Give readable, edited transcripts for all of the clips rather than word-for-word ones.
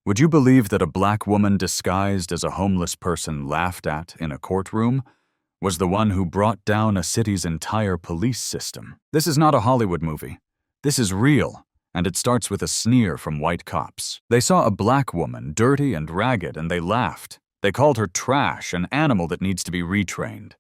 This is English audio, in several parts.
Would you believe that a black woman disguised as a homeless person laughed at in a courtroom was the one who brought down a city's entire police system? This is not a Hollywood movie. This is real, and it starts with a sneer from white cops. They saw a black woman, dirty and ragged, and they laughed. They called her trash, an animal that needs to be retrained.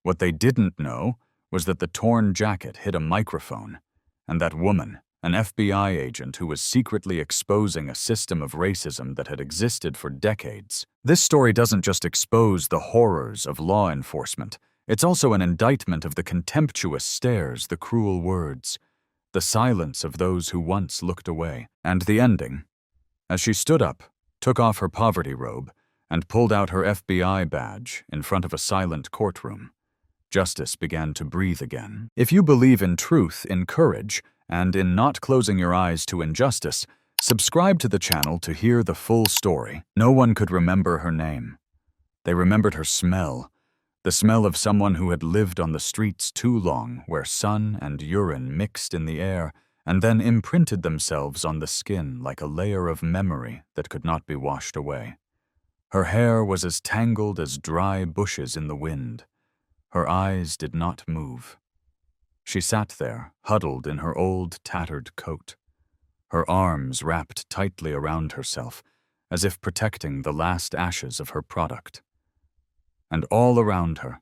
What they didn't know was that the torn jacket hit a microphone, and that woman, an FBI agent who was secretly exposing a system of racism that had existed for decades. This story doesn't just expose the horrors of law enforcement, it's also an indictment of the contemptuous stares, the cruel words, the silence of those who once looked away. And the ending, as she stood up, took off her poverty robe, and pulled out her FBI badge in front of a silent courtroom. Justice began to breathe again. If you believe in truth, in courage, and in not closing your eyes to injustice, subscribe to the channel to hear the full story. No one could remember her name. They remembered her smell, the smell of someone who had lived on the streets too long, where sun and urine mixed in the air and then imprinted themselves on the skin like a layer of memory that could not be washed away. Her hair was as tangled as dry bushes in the wind. Her eyes did not move. She sat there, huddled in her old, tattered coat, her arms wrapped tightly around herself, as if protecting the last ashes of her product. And all around her,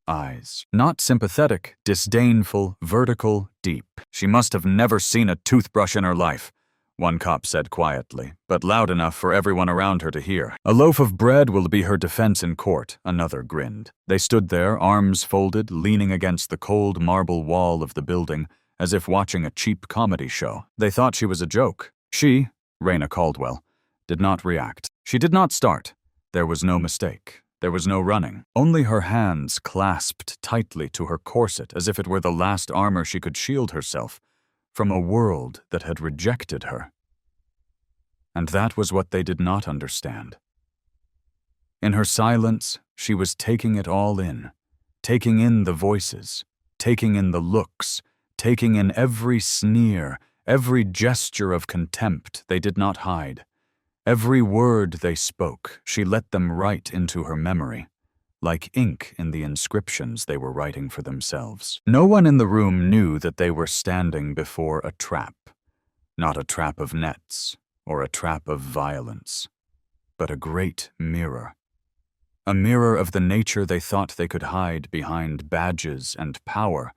eyes. Not sympathetic, disdainful, vertical, deep. She must have never seen a toothbrush in her life, one cop said quietly, but loud enough for everyone around her to hear. A loaf of bread will be her defense in court, another grinned. They stood there, arms folded, leaning against the cold marble wall of the building, as if watching a cheap comedy show. They thought she was a joke. She, Raina Caldwell, did not react. She did not start. There was no mistake. There was no running. Only her hands clasped tightly to her corset as if it were the last armor she could shield herself from a world that had rejected her. And that was what they did not understand. In her silence, she was taking it all in, taking in the voices, taking in the looks, taking in every sneer, every gesture of contempt they did not hide. Every word they spoke, she let them write into her memory, like ink in the inscriptions they were writing for themselves. No one in the room knew that they were standing before a trap, not a trap of nets or a trap of violence, but a great mirror. A mirror of the nature they thought they could hide behind badges and power,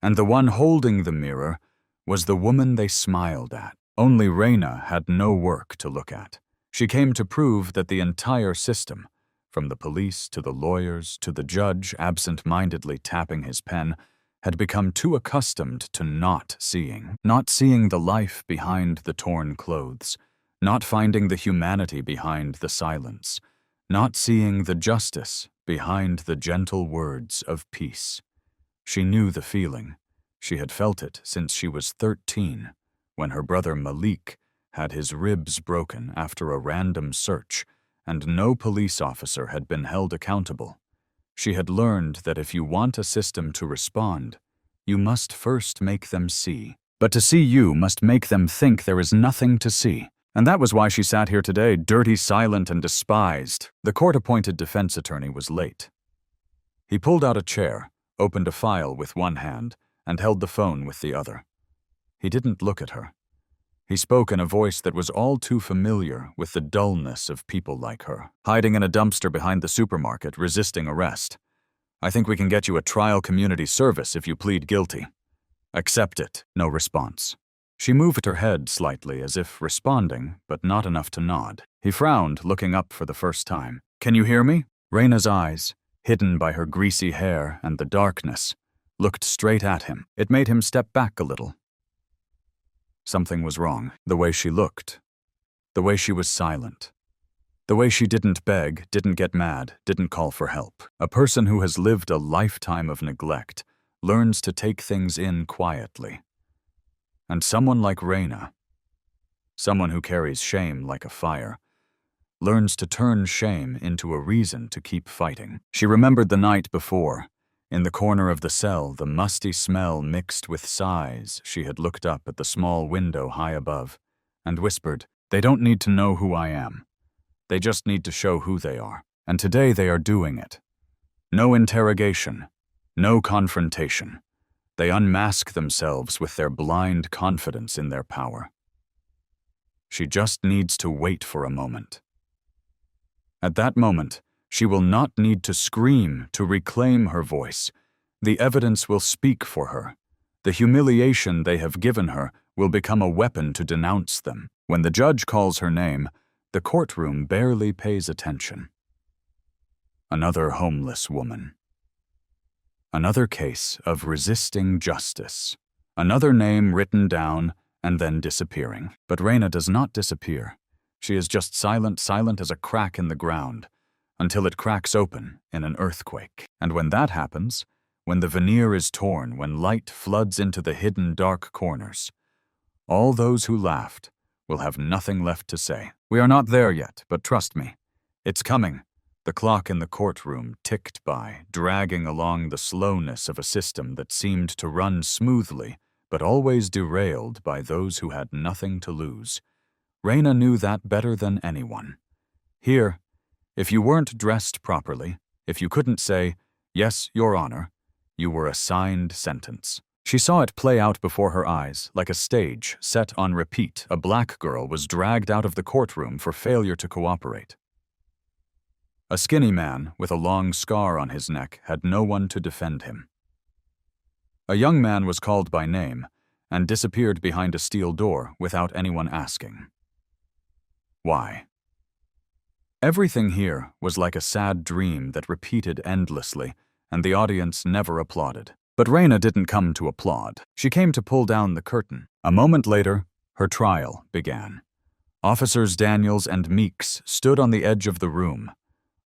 and the one holding the mirror was the woman they smiled at. Only Raina had no work to look at. She came to prove that the entire system, from the police to the lawyers to the judge absent-mindedly tapping his pen, had become too accustomed to not seeing the life behind the torn clothes, not finding the humanity behind the silence, not seeing the justice behind the gentle words of peace. She knew the feeling. She had felt it since she was 13, when her brother Malik had his ribs broken after a random search, and no police officer had been held accountable. She had learned that if you want a system to respond, you must first make them see. But to see you must make them think there is nothing to see. And that was why she sat here today, dirty, silent, and despised. The court-appointed defense attorney was late. He pulled out a chair, opened a file with one hand, and held the phone with the other. He didn't look at her. He spoke in a voice that was all too familiar with the dullness of people like her, hiding in a dumpster behind the supermarket, resisting arrest. I think we can get you a trial community service if you plead guilty. Accept it. No response. She moved her head slightly as if responding, but not enough to nod. He frowned, looking up for the first time. Can you hear me? Raina's eyes, hidden by her greasy hair and the darkness, looked straight at him. It made him step back a little. Something was wrong. The way she looked. The way she was silent. The way she didn't beg, didn't get mad, didn't call for help. A person who has lived a lifetime of neglect learns to take things in quietly. And someone like Raina, someone who carries shame like a fire, learns to turn shame into a reason to keep fighting. She remembered the night before. In the corner of the cell, the musty smell mixed with sighs, she had looked up at the small window high above and whispered, They don't need to know who I am. They just need to show who they are. And today they are doing it. No interrogation. No confrontation. They unmask themselves with their blind confidence in their power. She just needs to wait for a moment. At that moment, she will not need to scream to reclaim her voice. The evidence will speak for her. The humiliation they have given her will become a weapon to denounce them. When the judge calls her name, the courtroom barely pays attention. Another homeless woman. Another case of resisting justice. Another name written down and then disappearing. But Raina does not disappear. She is just silent as a crack in the ground, until it cracks open in an earthquake. And when that happens, when the veneer is torn, when light floods into the hidden dark corners, all those who laughed will have nothing left to say. We are not there yet, but trust me, it's coming. The clock in the courtroom ticked by, dragging along the slowness of a system that seemed to run smoothly, but always derailed by those who had nothing to lose. Raina knew that better than anyone. Here, if you weren't dressed properly, if you couldn't say, "Yes, Your Honor," you were assigned sentence. She saw it play out before her eyes, like a stage set on repeat. A black girl was dragged out of the courtroom for failure to cooperate. A skinny man with a long scar on his neck had no one to defend him. A young man was called by name and disappeared behind a steel door without anyone asking. Why? Everything here was like a sad dream that repeated endlessly, and the audience never applauded. But Raina didn't come to applaud. She came to pull down the curtain. A moment later, her trial began. Officers Daniels and Meeks stood on the edge of the room.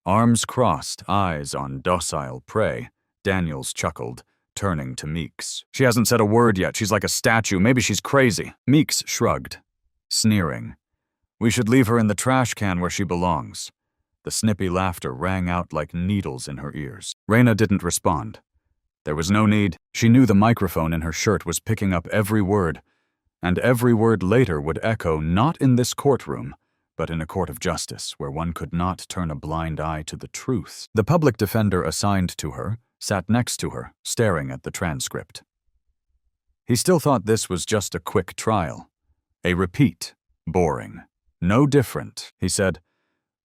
Arms crossed, eyes on docile prey. Daniels chuckled, turning to Meeks. "She hasn't said a word yet. She's like a statue. Maybe she's crazy." Meeks shrugged, sneering. "We should leave her in the trash can where she belongs." The snippy laughter rang out like needles in her ears. Raina didn't respond. There was no need. She knew the microphone in her shirt was picking up every word, and every word later would echo not in this courtroom, but in a court of justice where one could not turn a blind eye to the truth. The public defender assigned to her sat next to her, staring at the transcript. He still thought this was just a quick trial. A repeat. Boring. "No different," he said.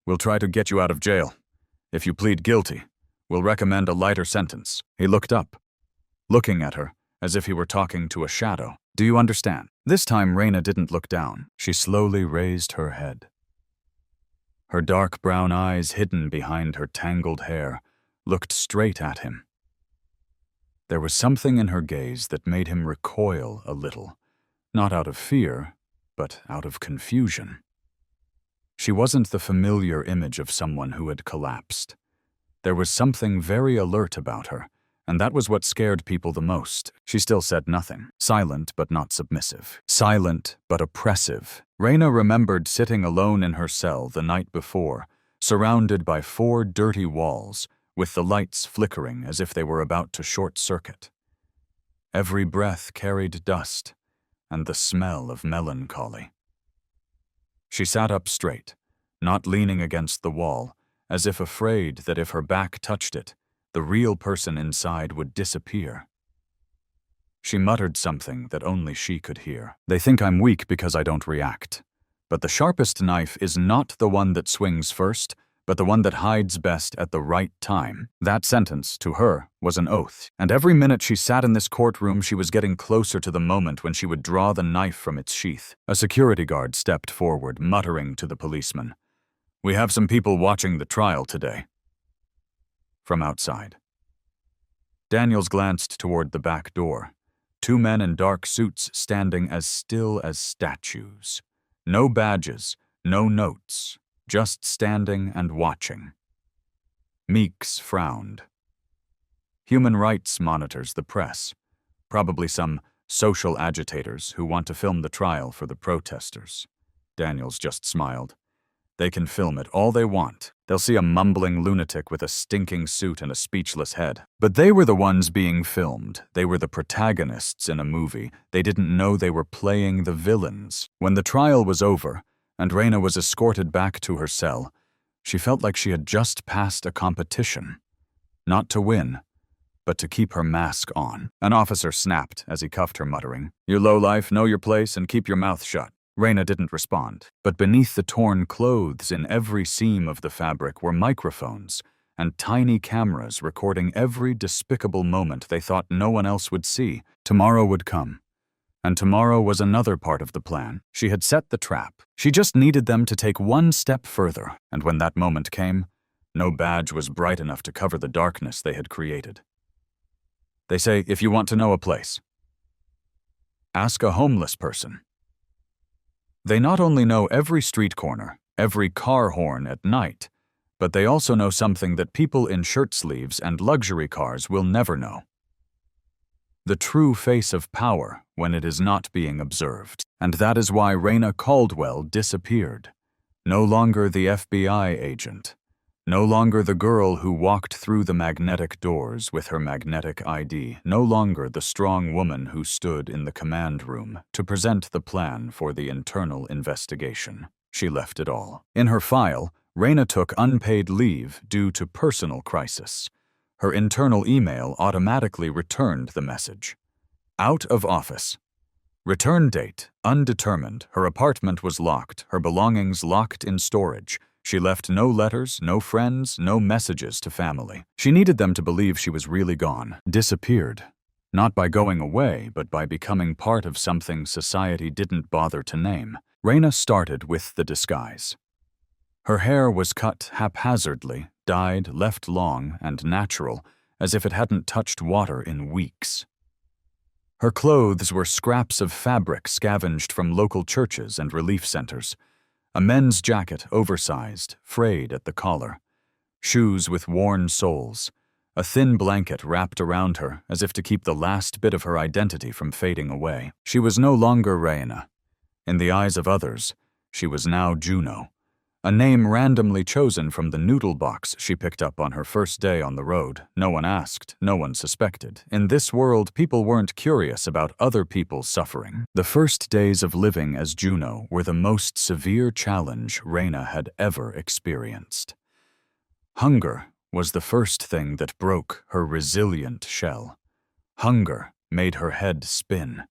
"We'll try to get you out of jail. If you plead guilty, we'll recommend a lighter sentence." He looked up, looking at her as if he were talking to a shadow. "Do you understand?" This time Raina didn't look down. She slowly raised her head. Her dark brown eyes, hidden behind her tangled hair, looked straight at him. There was something in her gaze that made him recoil a little, not out of fear, but out of confusion. She wasn't the familiar image of someone who had collapsed. There was something very alert about her, and that was what scared people the most. She still said nothing, silent but not submissive, silent but oppressive. Raina remembered sitting alone in her cell the night before, surrounded by 4 dirty walls, with the lights flickering as if they were about to short-circuit. Every breath carried dust and the smell of melancholy. She sat up straight, not leaning against the wall, as if afraid that if her back touched it, the real person inside would disappear. She muttered something that only she could hear. "They think I'm weak because I don't react. But the sharpest knife is not the one that swings first, but the one that hides best at the right time." That sentence, to her, was an oath, and every minute she sat in this courtroom she was getting closer to the moment when she would draw the knife from its sheath. A security guard stepped forward, muttering to the policeman, "We have some people watching the trial today." From outside. Daniels glanced toward the back door. 2 men in dark suits standing as still as statues. No badges, no notes, just standing and watching. Meeks frowned. Human rights monitors the press, probably some social agitators who want to film the trial for the protesters. Daniels just smiled. They can film it all they want. They'll see a mumbling lunatic with a stinking suit and a speechless head. But they were the ones being filmed. They were the protagonists in a movie. They didn't know they were playing the villains. When the trial was over, and Reyna was escorted back to her cell. She felt like she had just passed a competition. Not to win, but to keep her mask on. An officer snapped as he cuffed her, muttering, "You lowlife, know your place and keep your mouth shut." Reyna didn't respond, but beneath the torn clothes in every seam of the fabric were microphones and tiny cameras recording every despicable moment they thought no one else would see. Tomorrow would come. And tomorrow was another part of the plan. She had set the trap. She just needed them to take one step further, and when that moment came, no badge was bright enough to cover the darkness they had created. They say, if you want to know a place, ask a homeless person. They not only know every street corner, every car horn at night, but they also know something that people in shirt sleeves and luxury cars will never know. The true face of power when it is not being observed. And that is why Reyna Caldwell disappeared. No longer the FBI agent. No longer the girl who walked through the magnetic doors with her magnetic ID. No longer the strong woman who stood in the command room to present the plan for the internal investigation. She left it all. In her file, Reyna took unpaid leave due to personal crisis. Her internal email automatically returned the message. Out of office. Return date, undetermined. Her apartment was locked, her belongings locked in storage. She left no letters, no friends, no messages to family. She needed them to believe she was really gone, disappeared. Not by going away, but by becoming part of something society didn't bother to name. Reyna started with the disguise. Her hair was cut haphazardly, dyed, left long, and natural, as if it hadn't touched water in weeks. Her clothes were scraps of fabric scavenged from local churches and relief centers. A men's jacket, oversized, frayed at the collar. Shoes with worn soles. A thin blanket wrapped around her, as if to keep the last bit of her identity from fading away. She was no longer Reyna. In the eyes of others, she was now Juno. A name randomly chosen from the noodle box she picked up on her first day on the road. No one asked, no one suspected. In this world, people weren't curious about other people's suffering. The first days of living as Juno were the most severe challenge Reyna had ever experienced. Hunger was the first thing that broke her resilient shell. Hunger made her head spin,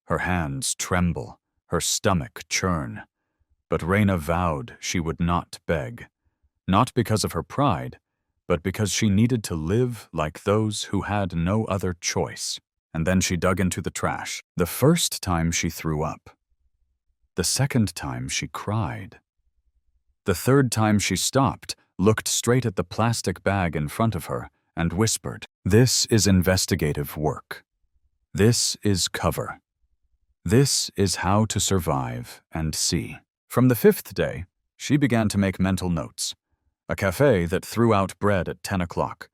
her hands tremble, her stomach churn. But Reyna vowed she would not beg, not because of her pride, but because she needed to live like those who had no other choice. And then she dug into the trash. The first time she threw up. The second time she cried. The third time she stopped, looked straight at the plastic bag in front of her, and whispered, "This is investigative work. This is cover. This is how to survive and see." From the fifth day, she began to make mental notes. A cafe that threw out bread at 10 o'clock.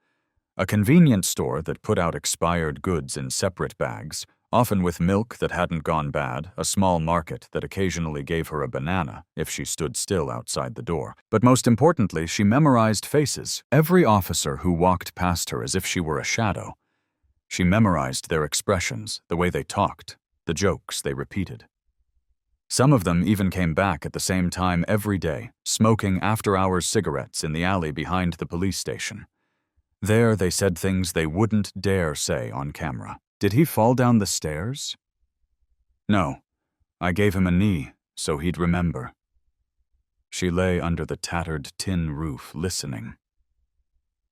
A convenience store that put out expired goods in separate bags, often with milk that hadn't gone bad, a small market that occasionally gave her a banana if she stood still outside the door. But most importantly, she memorized faces, every officer who walked past her as if she were a shadow. She memorized their expressions, the way they talked, the jokes they repeated. Some of them even came back at the same time every day, smoking after-hours cigarettes in the alley behind the police station. There they said things they wouldn't dare say on camera. Did he fall down the stairs? No, I gave him a knee so he'd remember. She lay under the tattered tin roof listening.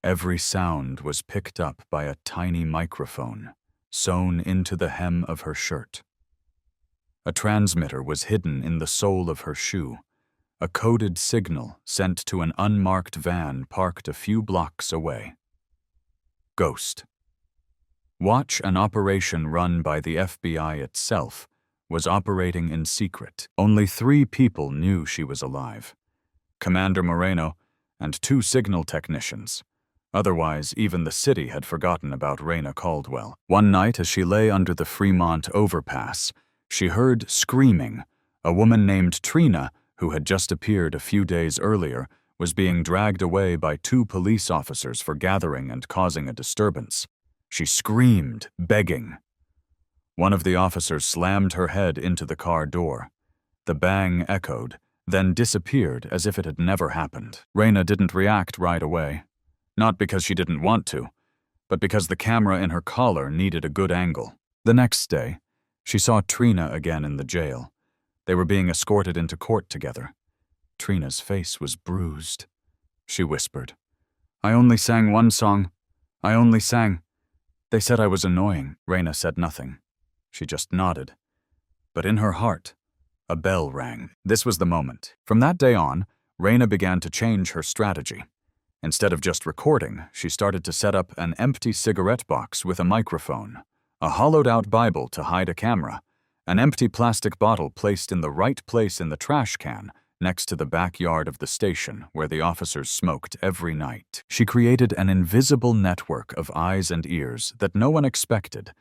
Every sound was picked up by a tiny microphone, sewn into the hem of her shirt. A transmitter was hidden in the sole of her shoe, a coded signal sent to an unmarked van parked a few blocks away. Ghost. Watch, an operation run by the FBI itself, was operating in secret. Only 3 people knew she was alive. Commander Moreno and 2 signal technicians. Otherwise, even the city had forgotten about Reyna Caldwell. One night, as she lay under the Fremont overpass, she heard screaming. A woman named Trina, who had just appeared a few days earlier, was being dragged away by 2 police officers for gathering and causing a disturbance. She screamed, begging. One of the officers slammed her head into the car door. The bang echoed, then disappeared as if it had never happened. Raina didn't react right away. Not because she didn't want to, but because the camera in her collar needed a good angle. The next day, she saw Trina again in the jail. They were being escorted into court together. Trina's face was bruised. She whispered, "I only sang one song. I only sang. They said I was annoying." Raina said nothing. She just nodded. But in her heart, a bell rang. This was the moment. From that day on, Raina began to change her strategy. Instead of just recording, she started to set up an empty cigarette box with a microphone, a hollowed-out Bible to hide a camera, an empty plastic bottle placed in the right place in the trash can next to the backyard of the station where the officers smoked every night. She created an invisible network of eyes and ears that no one expected,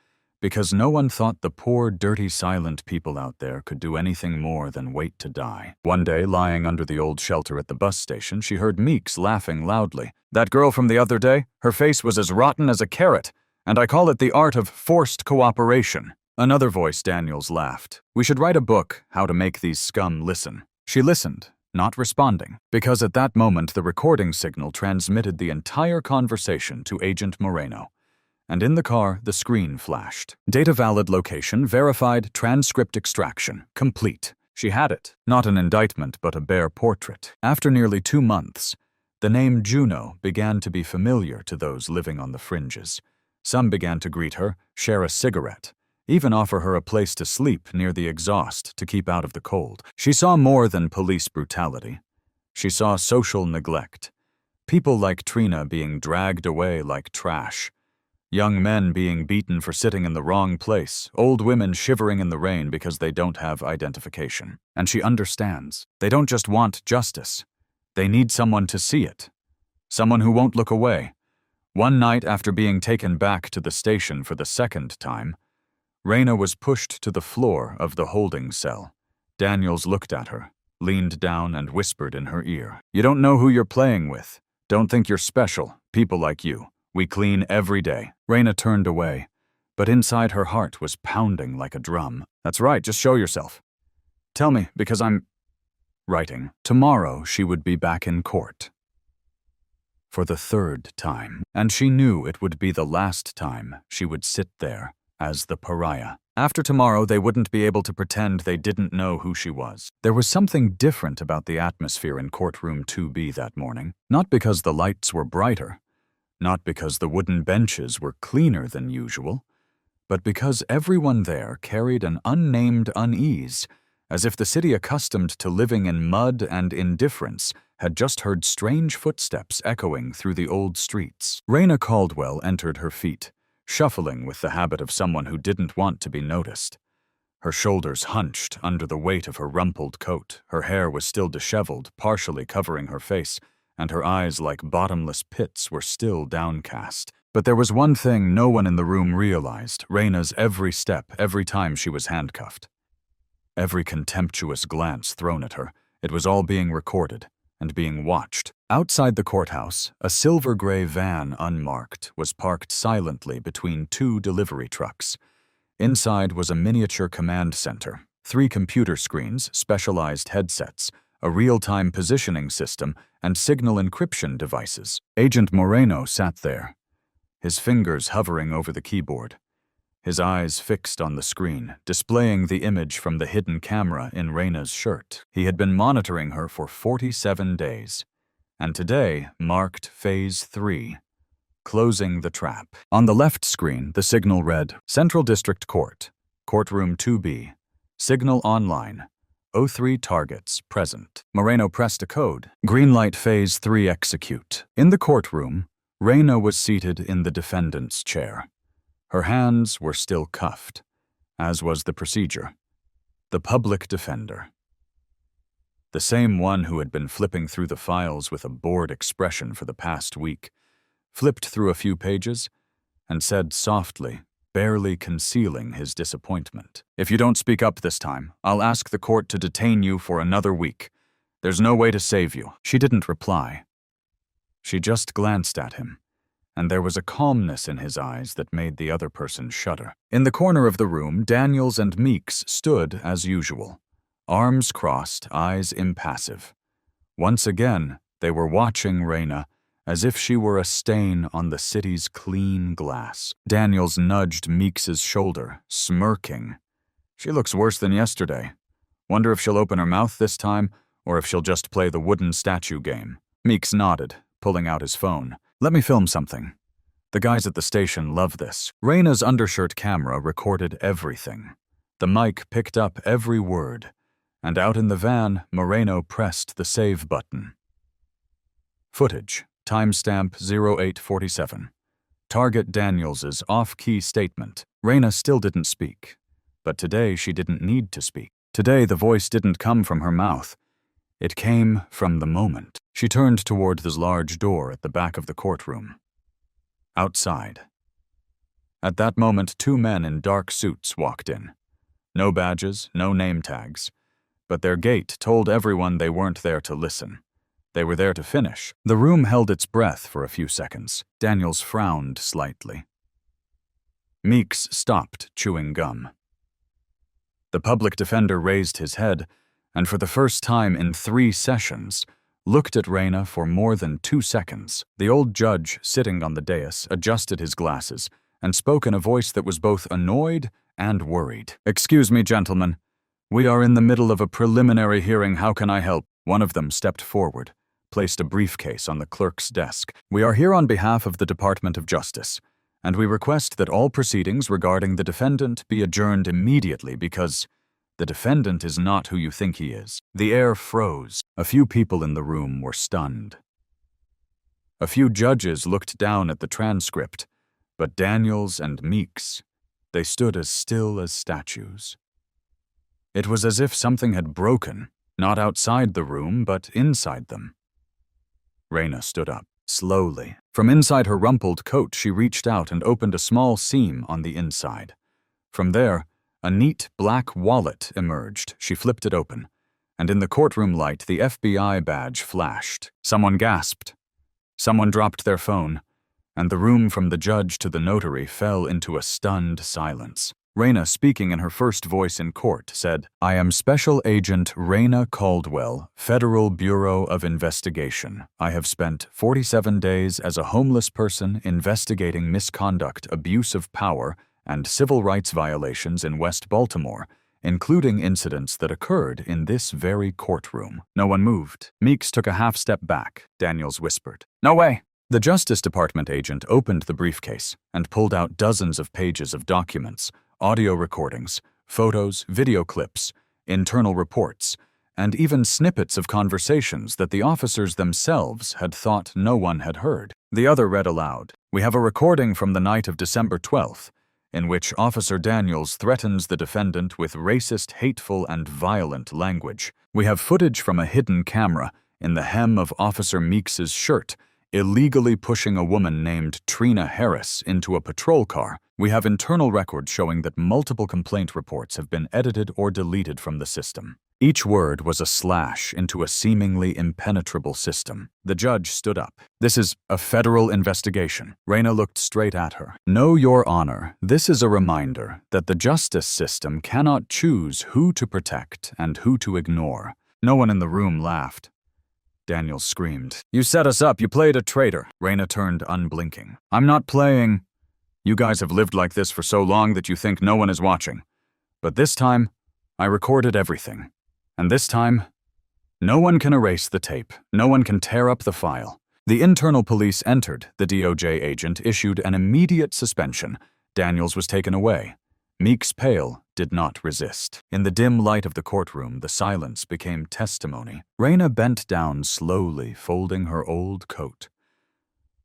because no one thought the poor, dirty, silent people out there could do anything more than wait to die. One day, lying under the old shelter at the bus station, she heard Meeks laughing loudly. "That girl from the other day, her face was as rotten as a carrot, and I call it the art of forced cooperation." Another voice, Daniels, laughed. "We should write a book, How to Make These Scum Listen." She listened, not responding, because at that moment the recording signal transmitted the entire conversation to Agent Moreno. And in the car, the screen flashed. Data valid location verified, transcript extraction complete. She had it. Not an indictment, but a bare portrait. After nearly 2 months, the name Juno began to be familiar to those living on the fringes. Some began to greet her, share a cigarette, even offer her a place to sleep near the exhaust to keep out of the cold. She saw more than police brutality. She saw social neglect. People like Trina being dragged away like trash. Young men being beaten for sitting in the wrong place, old women shivering in the rain because they don't have identification. And she understands. They don't just want justice. They need someone to see it. Someone who won't look away. One night after being taken back to the station for the second time, Raina was pushed to the floor of the holding cell. Daniels looked at her, leaned down and whispered in her ear, "You don't know who you're playing with. Don't think you're special. People like you. We clean every day." Raina turned away, but inside her heart was pounding like a drum. "That's right, just show yourself. Tell me, because I'm writing." Tomorrow she would be back in court. For the 3rd time, and she knew it would be the last time she would sit there as the pariah. After tomorrow, they wouldn't be able to pretend they didn't know who she was. There was something different about the atmosphere in courtroom 2B that morning, not because the lights were brighter, not because the wooden benches were cleaner than usual, but because everyone there carried an unnamed unease, as if the city accustomed to living in mud and indifference had just heard strange footsteps echoing through the old streets. Raina Caldwell entered her feet, shuffling with the habit of someone who didn't want to be noticed. Her shoulders hunched under the weight of her rumpled coat, her hair was still disheveled, partially covering her face, and her eyes, like bottomless pits, were still downcast. But there was one thing no one in the room realized: Raina's every step, every time she was handcuffed. Every contemptuous glance thrown at her, it was all being recorded and being watched. Outside the courthouse, a silver-gray van, unmarked, was parked silently between 2 delivery trucks. Inside was a miniature command center, 3 computer screens, specialized headsets, a real-time positioning system, and signal encryption devices. Agent Moreno sat there, his fingers hovering over the keyboard, his eyes fixed on the screen, displaying the image from the hidden camera in Raina's shirt. He had been monitoring her for 47 days, and today marked Phase 3, closing the trap. On the left screen, the signal read, "Central District Court, Courtroom 2B, Signal Online, 03 targets present." Moreno pressed a code. "Green light, Phase 3 execute." In the courtroom, Raina was seated in the defendant's chair. Her hands were still cuffed, as was the procedure. The public defender, the same one who had been flipping through the files with a bored expression for the past week, flipped through a few pages and said softly, barely concealing his disappointment, "If you don't speak up this time, I'll ask the court to detain you for another week. There's no way to save you." She didn't reply. She just glanced at him, and there was a calmness in his eyes that made the other person shudder. In the corner of the room, Daniels and Meeks stood as usual, arms crossed, eyes impassive. Once again, they were watching Reyna as if she were a stain on the city's clean glass. Daniels nudged Meeks's shoulder, smirking. She looks worse than yesterday. Wonder if she'll open her mouth this time, or if she'll just play the wooden statue game. Meeks nodded, pulling out his phone. Let me film something. The guys at the station love this. Reyna's undershirt camera recorded everything. The mic picked up every word, and out in the van, Moreno pressed the save button. Footage, timestamp 0847. Target Daniels's off-key statement. Reyna still didn't speak, but today she didn't need to speak. Today the voice didn't come from her mouth. It came from the moment. She turned toward the large door at the back of the courtroom. Outside. At that moment, two men in dark suits walked in. No badges, no name tags, but their gait told everyone they weren't there to listen. They were there to finish. The room held its breath for a few seconds. Daniels frowned slightly. Meeks stopped chewing gum. The public defender raised his head, and for the first time in 3 sessions, looked at Reyna for more than 2 seconds. The old judge, sitting on the dais, adjusted his glasses and spoke in a voice that was both annoyed and worried. "Excuse me, gentlemen. We are in the middle of a preliminary hearing. How can I help?" One of them stepped forward, placed a briefcase on the clerk's desk. "We are here on behalf of the Department of Justice, and we request that all proceedings regarding the defendant be adjourned immediately because the defendant is not who you think he is." The air froze. A few people in the room were stunned. A few judges looked down at the transcript, but Daniels and Meeks, they stood as still as statues. It was as if something had broken, not outside the room, but inside them. Reyna stood up, slowly. From inside her rumpled coat, she reached out and opened a small seam on the inside. From there, a neat black wallet emerged. She flipped it open, and in the courtroom light, the FBI badge flashed. Someone gasped. Someone dropped their phone, and the room from the judge to the notary fell into a stunned silence. Reyna, speaking in her first voice in court, said, "I am Special Agent Reyna Caldwell, Federal Bureau of Investigation. I have spent 47 days as a homeless person investigating misconduct, abuse of power, and civil rights violations in West Baltimore, including incidents that occurred in this very courtroom." No one moved. Meeks took a half step back. Daniels whispered, "No way." The Justice Department agent opened the briefcase and pulled out dozens of pages of documents, audio recordings, photos, video clips, internal reports, and even snippets of conversations that the officers themselves had thought no one had heard. The other read aloud, "We have a recording from the night of December 12th, in which Officer Daniels threatens the defendant with racist, hateful, and violent language. We have footage from a hidden camera in the hem of Officer Meeks's shirt, illegally pushing a woman named Trina Harris into a patrol car. We have internal records showing that multiple complaint reports have been edited or deleted from the system." Each word was a slash into a seemingly impenetrable system. The judge stood up. "This is a federal investigation." Reyna looked straight at her. "No, Your Honor, this is a reminder that the justice system cannot choose who to protect and who to ignore." No one in the room laughed. Daniels screamed, "You set us up, you played a traitor." Reyna turned unblinking. "I'm not playing. You guys have lived like this for so long that you think no one is watching. But this time, I recorded everything. And this time, no one can erase the tape. No one can tear up the file." The internal police entered. The DOJ agent issued an immediate suspension. Daniels was taken away. Meeks, pale, did not resist. In the dim light of the courtroom, the silence became testimony. Reyna bent down slowly, folding her old coat.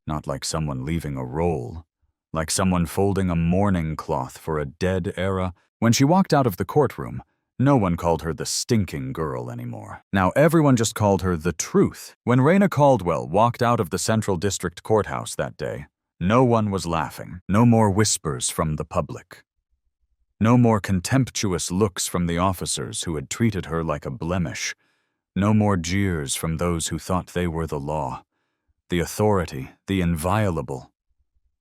Not like someone leaving a roll, like someone folding a mourning cloth for a dead era. When she walked out of the courtroom, no one called her the stinking girl anymore. Now everyone just called her the truth. When Reyna Caldwell walked out of the Central District Courthouse that day, no one was laughing. No more whispers from the public. No more contemptuous looks from the officers who had treated her like a blemish. No more jeers from those who thought they were the law, the authority, the inviolable.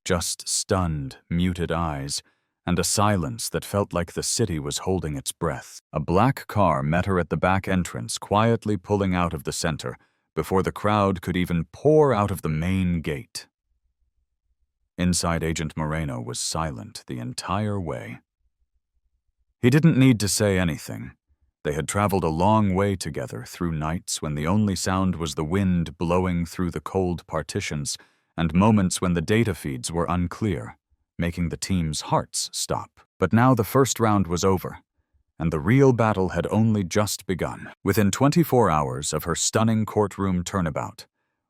Just stunned, muted eyes, and a silence that felt like the city was holding its breath. A black car met her at the back entrance, quietly pulling out of the center before the crowd could even pour out of the main gate. Inside, Agent Moreno was silent the entire way. He didn't need to say anything. They had traveled a long way together through nights when the only sound was the wind blowing through the cold partitions and moments when the data feeds were unclear, making the team's hearts stop. But now the first round was over, and the real battle had only just begun. Within 24 hours of her stunning courtroom turnabout,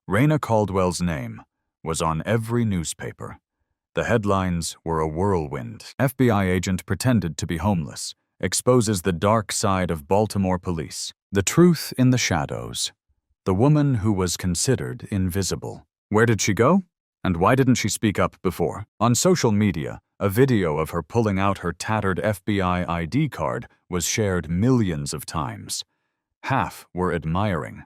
Raina Caldwell's name was on every newspaper. The headlines were a whirlwind. FBI agent pretended to be homeless, exposes the dark side of Baltimore police. The truth in the shadows. The woman who was considered invisible. Where did she go? And why didn't she speak up before? On social media, a video of her pulling out her tattered FBI ID card was shared millions of times. Half were admiring.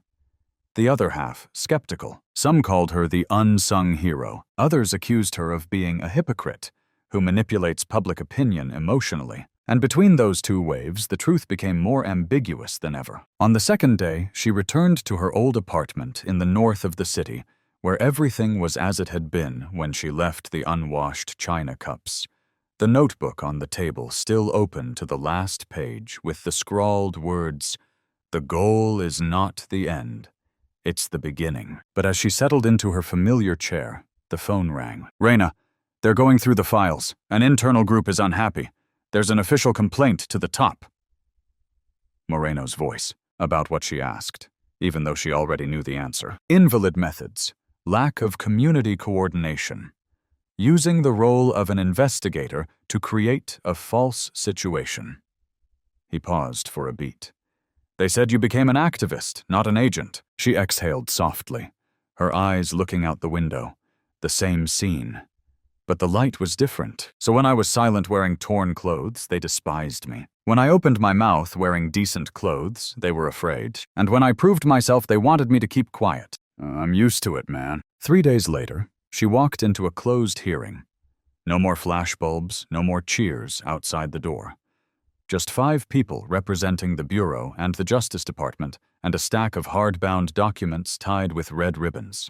The other half skeptical. Some called her the unsung hero. Others accused her of being a hypocrite who manipulates public opinion emotionally. And between those two waves, the truth became more ambiguous than ever. On the second day, she returned to her old apartment in the north of the city, where everything was as it had been when she left the unwashed china cups. The notebook on the table still open to the last page with the scrawled words, "The goal is not the end. It's the beginning." But as she settled into her familiar chair, the phone rang. "Raina, they're going through the files. An internal group is unhappy. There's an official complaint to the top." Moreno's voice, about what she asked, even though she already knew the answer. Invalid methods, lack of community coordination, using the role of an investigator to create a false situation. He paused for a beat. "They said you became an activist, not an agent." She exhaled softly, her eyes looking out the window. The same scene. But the light was different. So when I was silent wearing torn clothes, they despised me. When I opened my mouth wearing decent clothes, they were afraid. And when I proved myself, they wanted me to keep quiet. I'm used to it, man. 3 days later, she walked into a closed hearing. No more flashbulbs, no more cheers outside the door. Just 5 people representing the Bureau and the Justice Department, and a stack of hardbound documents tied with red ribbons.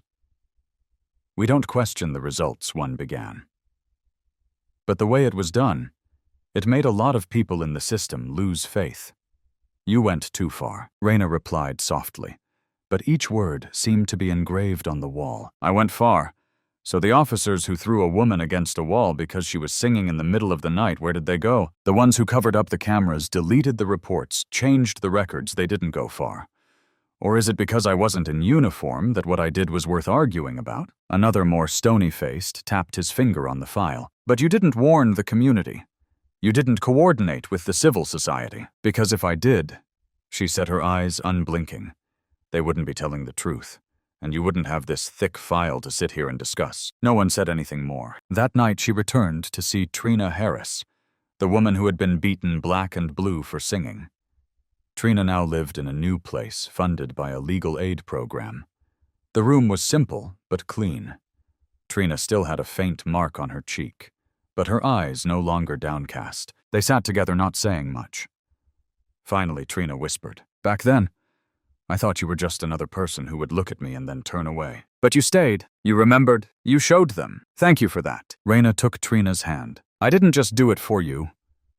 "We don't question the results," one began. But the way it was done, it made a lot of people in the system lose faith. "You went too far," Raina replied softly, but each word seemed to be engraved on the wall. "I went far. So the officers who threw a woman against a wall because she was singing in the middle of the night, where did they go? The ones who covered up the cameras, deleted the reports, changed the records, they didn't go far. Or is it because I wasn't in uniform that what I did was worth arguing about?" Another, more stony-faced, tapped his finger on the file. "But you didn't warn the community. You didn't coordinate with the civil society. Because if I did," she said, her eyes unblinking, "they wouldn't be telling the truth. And you wouldn't have this thick file to sit here and discuss." No one said anything more. That night she returned to see Trina Harris, the woman who had been beaten black and blue for singing. Trina now lived in a new place funded by a legal aid program. The room was simple but clean. Trina still had a faint mark on her cheek, but her eyes no longer downcast. They sat together, not saying much. Finally, Trina whispered, "Back then, I thought you were just another person who would look at me and then turn away. But you stayed. You remembered. You showed them. Thank you for that." Raina took Trina's hand. "I didn't just do it for you.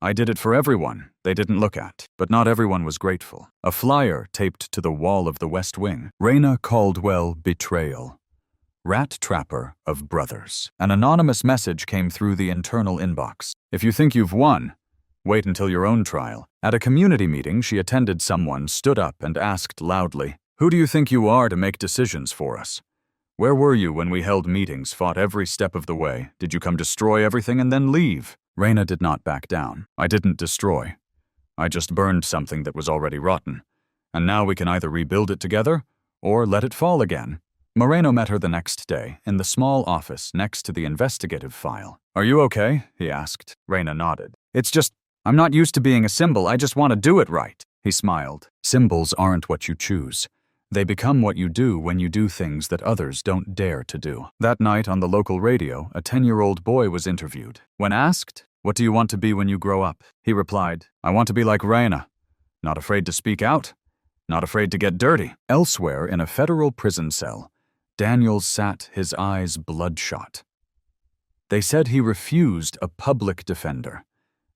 I did it for everyone they didn't look at." But not everyone was grateful. A flyer taped to the wall of the West Wing. Raina Caldwell betrayal. Rat trapper of brothers. An anonymous message came through the internal inbox. "If you think you've won, wait until your own trial." At a community meeting she attended, someone stood up and asked loudly, "Who do you think you are to make decisions for us? Where were you when we held meetings, fought every step of the way? Did you come destroy everything and then leave?" Raina did not back down. "I didn't destroy. I just burned something that was already rotten. And now we can either rebuild it together or let it fall again." Moreno met her the next day in the small office next to the investigative file. "Are you okay?" he asked. Raina nodded. "It's just, I'm not used to being a symbol. I just want to do it right." He smiled. "Symbols aren't what you choose. They become what you do when you do things that others don't dare to do." That night on the local radio, a 10-year-old boy was interviewed. When asked, "What do you want to be when you grow up?" He replied, "I want to be like Raina. Not afraid to speak out. Not afraid to get dirty." Elsewhere in a federal prison cell, Daniels sat, his eyes bloodshot. They said he refused a public defender.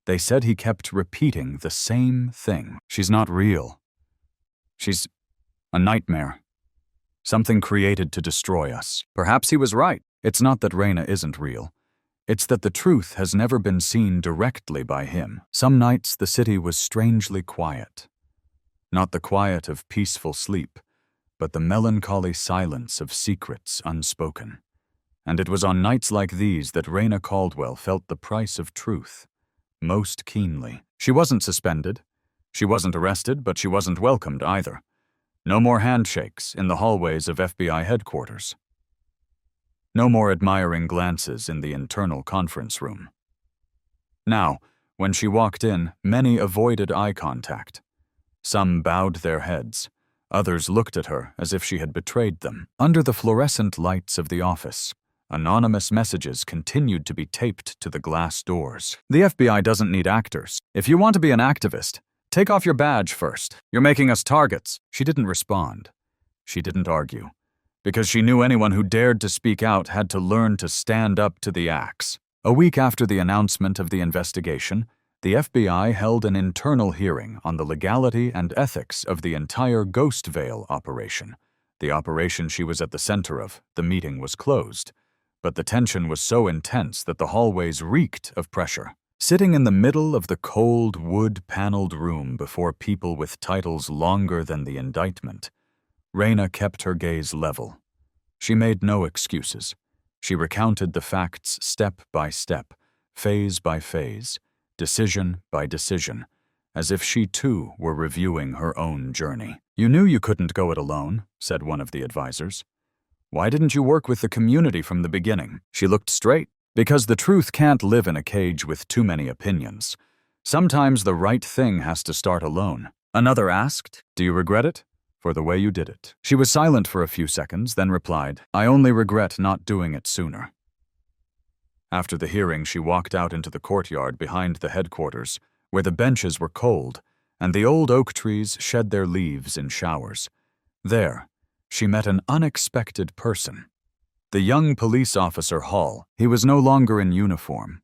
They said he kept repeating the same thing. "She's not real. She's a nightmare. Something created to destroy us." Perhaps he was right. It's not that Raina isn't real. It's that the truth has never been seen directly by him. Some nights the city was strangely quiet. Not the quiet of peaceful sleep, but the melancholy silence of secrets unspoken. And it was on nights like these that Raina Caldwell felt the price of truth most keenly. She wasn't suspended. She wasn't arrested, but she wasn't welcomed either. No more handshakes in the hallways of FBI headquarters. No more admiring glances in the internal conference room. Now, when she walked in, many avoided eye contact. Some bowed their heads. Others looked at her as if she had betrayed them. Under the fluorescent lights of the office, anonymous messages continued to be taped to the glass doors. "The FBI doesn't need actors. If you want to be an activist, take off your badge first. You're making us targets." She didn't respond. She didn't argue, because she knew anyone who dared to speak out had to learn to stand up to the axe. A week after the announcement of the investigation, the FBI held an internal hearing on the legality and ethics of the entire Ghost Veil operation. The operation she was at the center of. The meeting was closed, but the tension was so intense that the hallways reeked of pressure. Sitting in the middle of the cold, wood-paneled room before people with titles longer than the indictment, Raina kept her gaze level. She made no excuses. She recounted the facts step by step, phase by phase, decision by decision, as if she too were reviewing her own journey. "You knew you couldn't go it alone," said one of the advisors. "Why didn't you work with the community from the beginning?" She looked straight. "Because the truth can't live in a cage with too many opinions. Sometimes the right thing has to start alone." Another asked, "Do you regret it? For the way you did it?" She was silent for a few seconds, then replied, "I only regret not doing it sooner." After the hearing, she walked out into the courtyard behind the headquarters, where the benches were cold, and the old oak trees shed their leaves in showers. There, she met an unexpected person. The young police officer Hall. He was no longer in uniform.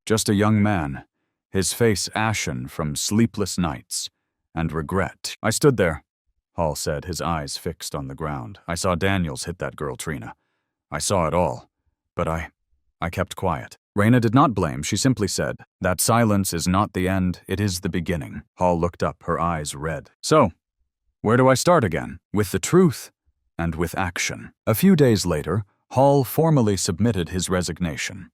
Just a young man, his face ashen from sleepless nights and regret. "I stood there," Hall said, his eyes fixed on the ground. "I saw Daniels hit that girl, Trina. I saw it all. But I kept quiet." Raina did not blame. She simply said, "That silence is not the end, it is the beginning." Hall looked up, her eyes red. "So, where do I start again?" "With the truth and with action." A few days later, Hall formally submitted his resignation,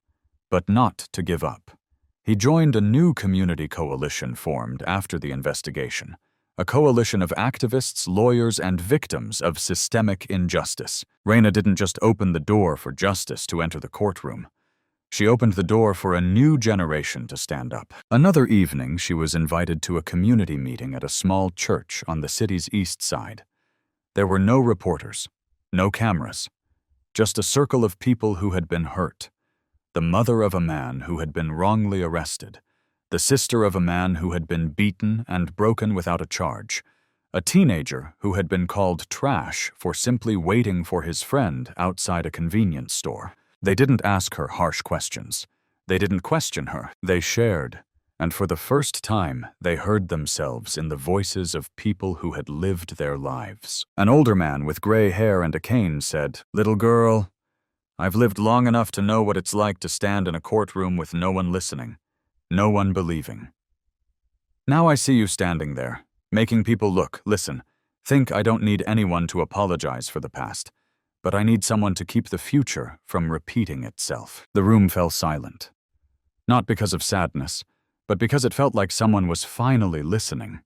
but not to give up. He joined a new community coalition formed after the investigation, a coalition of activists, lawyers, and victims of systemic injustice. Raina didn't just open the door for justice to enter the courtroom. She opened the door for a new generation to stand up. Another evening, she was invited to a community meeting at a small church on the city's east side. There were no reporters, no cameras, just a circle of people who had been hurt. The mother of a man who had been wrongly arrested, the sister of a man who had been beaten and broken without a charge, a teenager who had been called trash for simply waiting for his friend outside a convenience store. They didn't ask her harsh questions. They didn't question her. They shared. And for the first time, they heard themselves in the voices of people who had lived their lives. An older man with gray hair and a cane said, "Little girl, I've lived long enough to know what it's like to stand in a courtroom with no one listening, no one believing. Now I see you standing there, making people look, listen, think I don't need anyone to apologize for the past, but I need someone to keep the future from repeating itself." The room fell silent. Not because of sadness, but because it felt like someone was finally listening.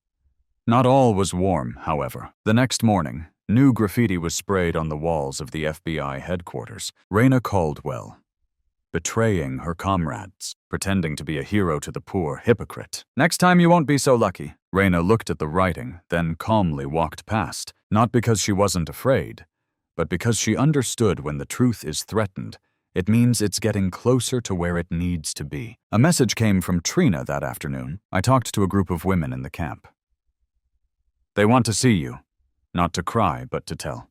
Not all was warm, however. The next morning, new graffiti was sprayed on the walls of the FBI headquarters. Raina Caldwell, betraying her comrades, pretending to be a hero to the poor, hypocrite. "Next time you won't be so lucky." Raina looked at the writing, then calmly walked past, not because she wasn't afraid, but because she understood when the truth is threatened, It means it's getting closer to where it needs to be. A message came from Trina that afternoon. I talked to a group of women in the camp. They want to see you, not to cry, but to tell.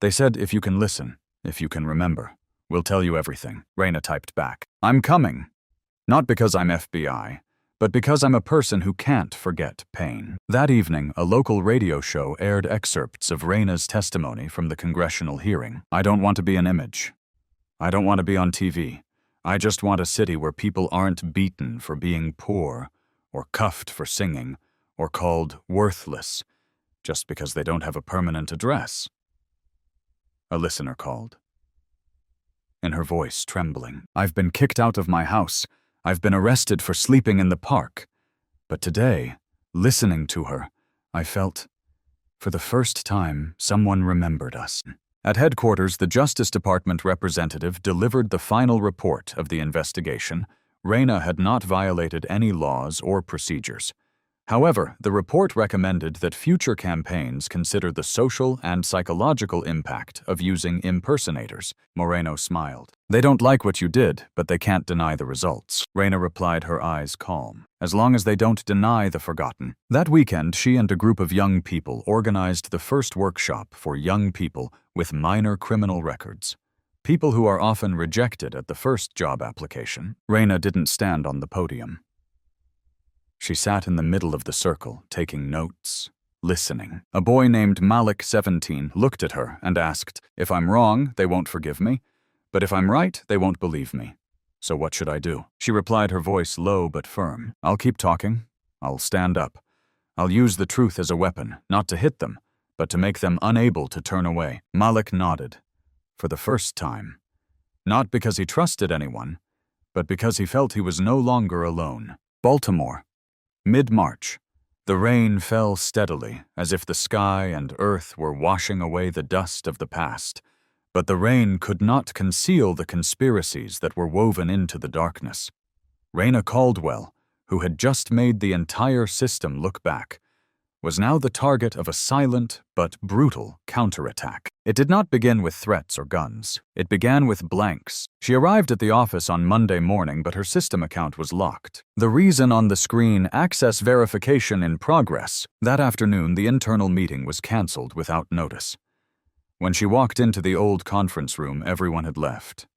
They said if you can listen, if you can remember, we'll tell you everything. Raina typed back. I'm coming. Not because I'm FBI, but because I'm a person who can't forget pain. That evening, a local radio show aired excerpts of Raina's testimony from the congressional hearing. I don't want to be an image. I don't want to be on TV. I just want a city where people aren't beaten for being poor, or cuffed for singing, or called worthless, just because they don't have a permanent address. A listener called. In her voice trembling, I've been kicked out of my house. I've been arrested for sleeping in the park. But today, listening to her, I felt, for the first time, someone remembered us. At headquarters, the Justice Department representative delivered the final report of the investigation. Raina had not violated any laws or procedures. However, the report recommended that future campaigns consider the social and psychological impact of using impersonators. Moreno smiled. They don't like what you did, but they can't deny the results. Raina replied, her eyes calm. As long as they don't deny the forgotten. That weekend, she and a group of young people organized the first workshop for young people with minor criminal records. People who are often rejected at the first job application. Raina didn't stand on the podium. She sat in the middle of the circle, taking notes, listening. A boy named Malik, 17, looked at her and asked, if I'm wrong, they won't forgive me, but if I'm right, they won't believe me. So what should I do? She replied, her voice low but firm. I'll keep talking. I'll stand up. I'll use the truth as a weapon, not to hit them, but to make them unable to turn away. Malik nodded, for the first time. Not because he trusted anyone, but because he felt he was no longer alone. Baltimore. Mid-March. The rain fell steadily, as if the sky and earth were washing away the dust of the past. But the rain could not conceal the conspiracies that were woven into the darkness. Raina Caldwell, who had just made the entire system look back, was now the target of a silent but brutal counterattack. It did not begin with threats or guns. It began with blanks. She arrived at the office on Monday morning, but her system account was locked. The reason on the screen, access verification in progress. That afternoon, the internal meeting was canceled without notice. When she walked into the old conference room, everyone had left.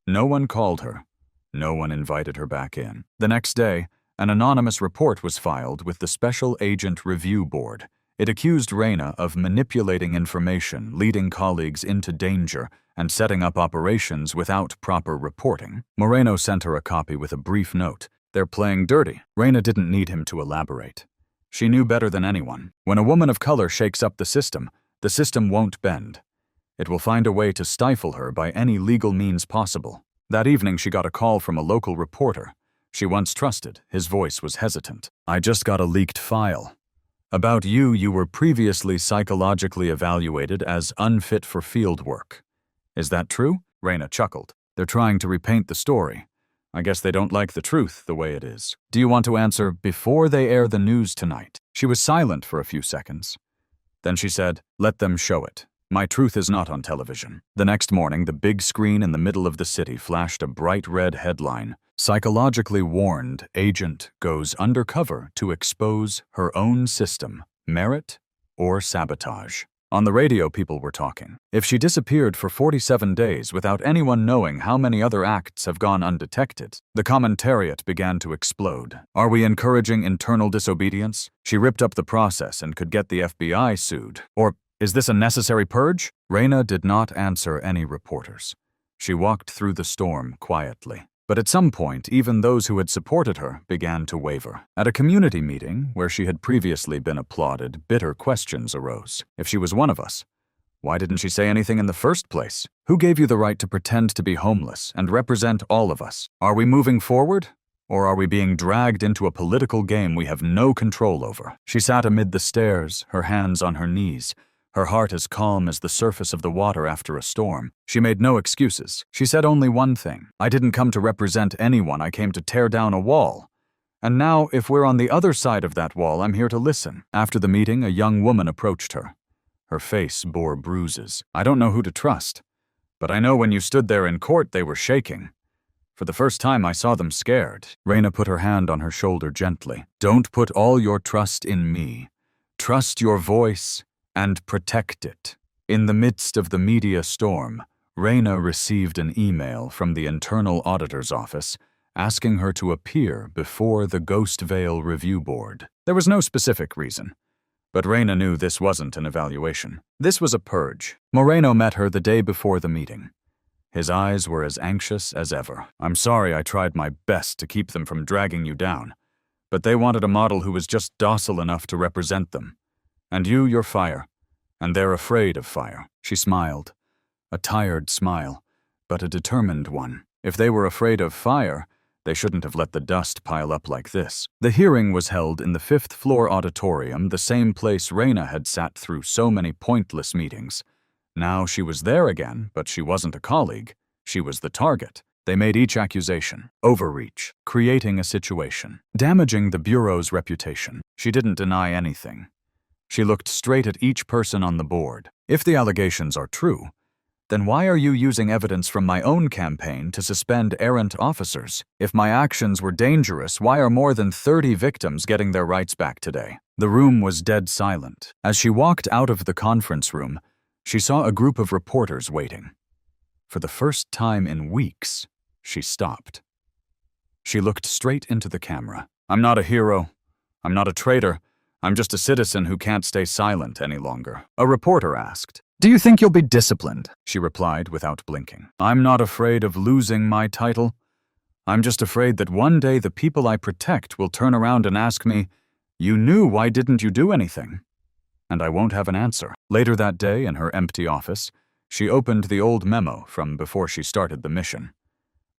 No one called her. No one invited her back in. The next day, an anonymous report was filed with the Special Agent Review Board. It accused Raina of manipulating information, leading colleagues into danger, and setting up operations without proper reporting. Moreno sent her a copy with a brief note. They're playing dirty. Raina didn't need him to elaborate. She knew better than anyone. When a woman of color shakes up the system won't bend. It will find a way to stifle her by any legal means possible. That evening, she got a call from a local reporter she once trusted. His voice was hesitant. I just got a leaked file. About you, you were previously psychologically evaluated as unfit for field work. Is that true? Raina chuckled. They're trying to repaint the story. I guess they don't like the truth the way it is. Do you want to answer before they air the news tonight? She was silent for a few seconds. Then she said, let them show it. My truth is not on television. The next morning, the big screen in the middle of the city flashed a bright red headline. Psychologically warned agent goes undercover to expose her own system. Merit or sabotage? On the radio, people were talking. If she disappeared for 47 days without anyone knowing how many other acts have gone undetected, the commentariat began to explode. Are we encouraging internal disobedience? She ripped up the process and could get the FBI sued. Or is this a necessary purge? Raina did not answer any reporters. She walked through the storm quietly. But at some point, even those who had supported her began to waver. At a community meeting, where she had previously been applauded, bitter questions arose. If she was one of us, why didn't she say anything in the first place? Who gave you the right to pretend to be homeless and represent all of us? Are we moving forward? Or are we being dragged into a political game we have no control over? She sat amid the stairs, her hands on her knees, her heart as calm as the surface of the water after a storm. She made no excuses. She said only one thing. I didn't come to represent anyone. I came to tear down a wall. And now, if we're on the other side of that wall, I'm here to listen. After the meeting, a young woman approached her. Her face bore bruises. I don't know who to trust. But I know when you stood there in court they were shaking. For the first time I saw them scared. Raina put her hand on her shoulder gently. Don't put all your trust in me. Trust your voice and protect it. In the midst of the media storm, Raina received an email from the Internal Auditor's Office asking her to appear before the Ghost Veil Review Board. There was no specific reason, but Raina knew this wasn't an evaluation. This was a purge. Moreno met her the day before the meeting. His eyes were as anxious as ever. I'm sorry I tried my best to keep them from dragging you down, but they wanted a model who was just docile enough to represent them. And you're fire, and they're afraid of fire. She smiled, a tired smile, but a determined one. If they were afraid of fire, they shouldn't have let the dust pile up like this. The hearing was held in the 5th floor auditorium, the same place Raina had sat through so many pointless meetings. Now she was there again, but she wasn't a colleague. She was the target. They made each accusation, overreach, creating a situation, damaging the Bureau's reputation. She didn't deny anything. She looked straight at each person on the board. If the allegations are true, then why are you using evidence from my own campaign to suspend errant officers? If my actions were dangerous, why are more than 30 victims getting their rights back today? The room was dead silent. As she walked out of the conference room, she saw a group of reporters waiting. For the first time in weeks, she stopped. She looked straight into the camera. I'm not a hero. I'm not a traitor. I'm just a citizen who can't stay silent any longer. A reporter asked, "Do you think you'll be disciplined?" She replied without blinking. I'm not afraid of losing my title. I'm just afraid that one day the people I protect will turn around and ask me, "You knew, why didn't you do anything?" And I won't have an answer. Later that day, in her empty office, she opened the old memo from before she started the mission.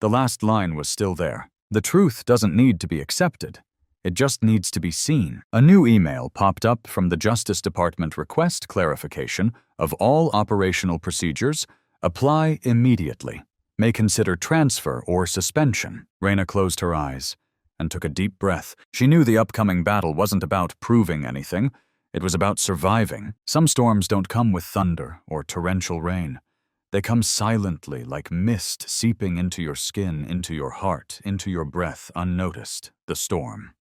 The last line was still there. The truth doesn't need to be accepted. It just needs to be seen. A new email popped up from the Justice Department. Request clarification of all operational procedures. Apply immediately. May consider transfer or suspension. Raina closed her eyes and took a deep breath. She knew the upcoming battle wasn't about proving anything. It was about surviving. Some storms don't come with thunder or torrential rain. They come silently, like mist seeping into your skin, into your heart, into your breath, unnoticed. The storm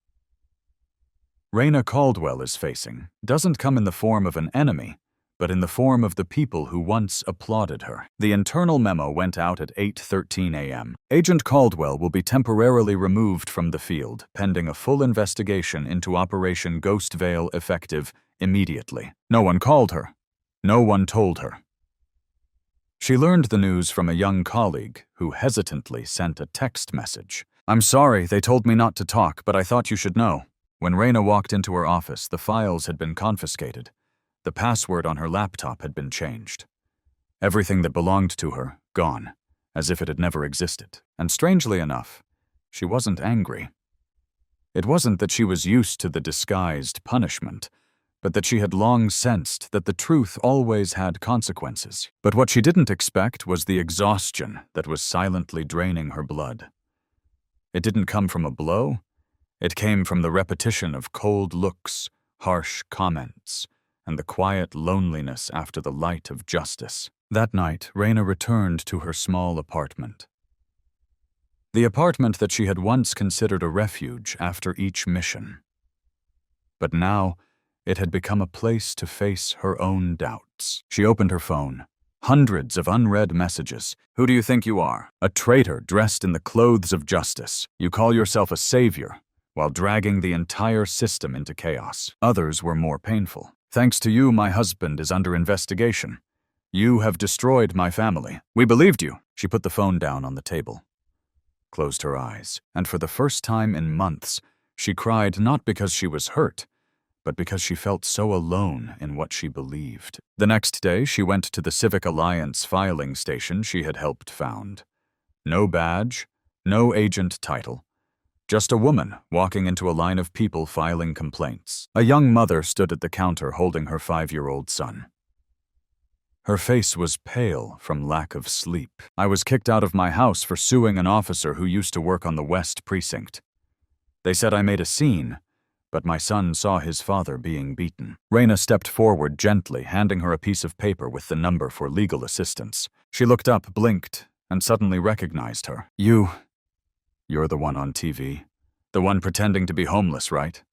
Raina Caldwell is facing doesn't come in the form of an enemy, but in the form of the people who once applauded her. The internal memo went out at 8:13 a.m. Agent Caldwell will be temporarily removed from the field, pending a full investigation into Operation Ghost Veil, effective immediately. No one called her. No one told her. She learned the news from a young colleague who hesitantly sent a text message. I'm sorry, they told me not to talk, but I thought you should know. When Raina walked into her office, the files had been confiscated. The password on her laptop had been changed. Everything that belonged to her, gone, as if it had never existed. And strangely enough, she wasn't angry. It wasn't that she was used to the disguised punishment, but that she had long sensed that the truth always had consequences. But what she didn't expect was the exhaustion that was silently draining her blood. It didn't come from a blow. It came from the repetition of cold looks, harsh comments, and the quiet loneliness after the light of justice. That night, Raina returned to her small apartment. The apartment that she had once considered a refuge after each mission. But now, it had become a place to face her own doubts. She opened her phone. Hundreds of unread messages. Who do you think you are? A traitor dressed in the clothes of justice. You call yourself a savior, while dragging the entire system into chaos. Others were more painful. Thanks to you, my husband is under investigation. You have destroyed my family. We believed you. She put the phone down on the table, closed her eyes, and for the first time in months, she cried not because she was hurt, but because she felt so alone in what she believed. The next day, she went to the Civic Alliance filing station she had helped found. No badge, no agent title. Just a woman walking into a line of people filing complaints. A young mother stood at the counter holding her 5-year-old son. Her face was pale from lack of sleep. I was kicked out of my house for suing an officer who used to work on the West Precinct. They said I made a scene, but my son saw his father being beaten. Raina stepped forward gently, handing her a piece of paper with the number for legal assistance. She looked up, blinked, and suddenly recognized her. You're the one on TV. The one pretending to be homeless, right?